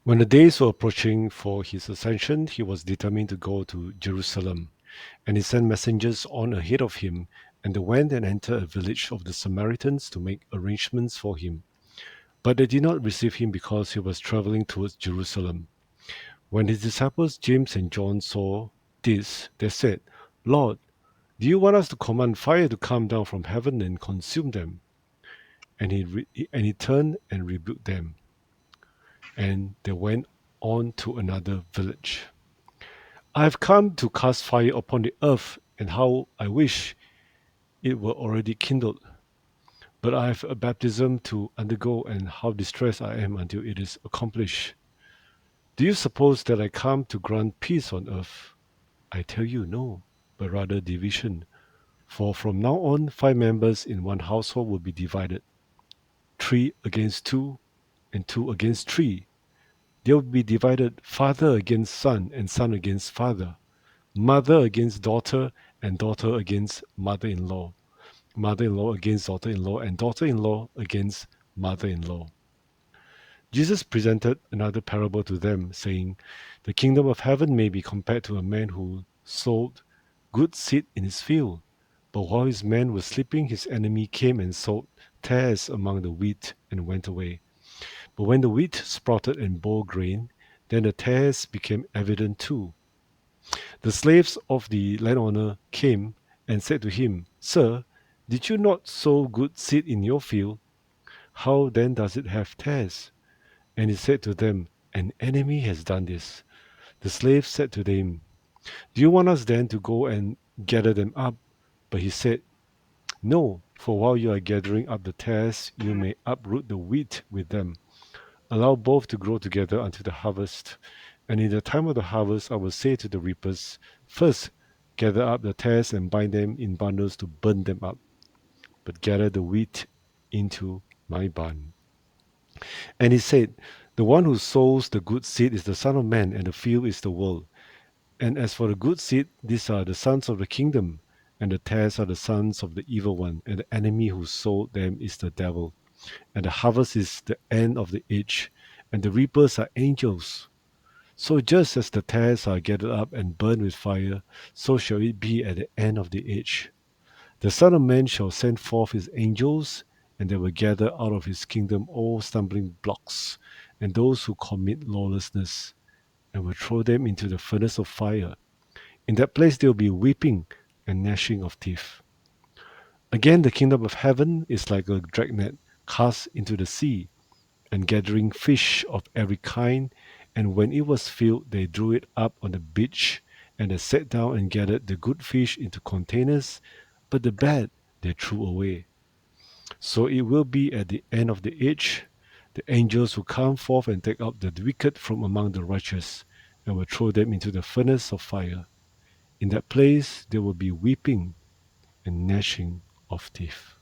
When the days were approaching for his ascension, he was determined to go to Jerusalem, and he sent messengers on ahead of him, and they went and entered a village of the Samaritans to make arrangements for him. But they did not receive him because he was traveling towards Jerusalem. When his disciples James and John saw this, they said, Lord, do you want us to command fire to come down from heaven and consume them? And he turned and rebuked them, and they went on to another village. I have come to cast fire upon the earth, and how I wish it were already kindled. But I have a baptism to undergo, and how distressed I am until it is accomplished. Do you suppose that I come to grant peace on earth? I tell you, no, but rather division. For from now on, 5 members in one household will be divided, 3 against 2, and 2 against 3. They will be divided father against son, and son against father, mother against daughter, and daughter against mother in law, mother in law against daughter in law, and daughter in law against mother in law. Jesus presented another parable to them, saying, The kingdom of heaven may be compared to a man who sowed good seed in his field. But while his men were sleeping, his enemy came and sowed tares among the wheat and went away. But when the wheat sprouted and bore grain, then the tares became evident too. The slaves of the landowner came and said to him, Sir, did you not sow good seed in your field? How then does it have tares? And he said to them, An enemy has done this. The slaves said to him, Do you want us then to go and gather them up? But he said, No, for while you are gathering up the tares, you may uproot the wheat with them. Allow both to grow together until the harvest. And in the time of the harvest, I will say to the reapers, First, gather up the tares and bind them in bundles to burn them up, but gather the wheat into my barn. And he said, The one who sows the good seed is the Son of Man, and the field is the world. And as for the good seed, these are the sons of the kingdom, and the tares are the sons of the evil one, and the enemy who sowed them is the devil. And the harvest is the end of the age, and the reapers are angels. So just as the tares are gathered up and burned with fire, so shall it be at the end of the age. The Son of Man shall send forth his angels, and they will gather out of his kingdom all stumbling blocks, and those who commit lawlessness, and will throw them into the furnace of fire. In that place there will be weeping and gnashing of teeth. Again, the kingdom of heaven is like a dragnet cast into the sea, and gathering fish of every kind. And when it was filled, they drew it up on the beach, and they sat down and gathered the good fish into containers, but the bad they threw away. So it will be at the end of the age. The angels will come forth and take out the wicked from among the righteous, and will throw them into the furnace of fire. In that place there will be weeping and gnashing of teeth.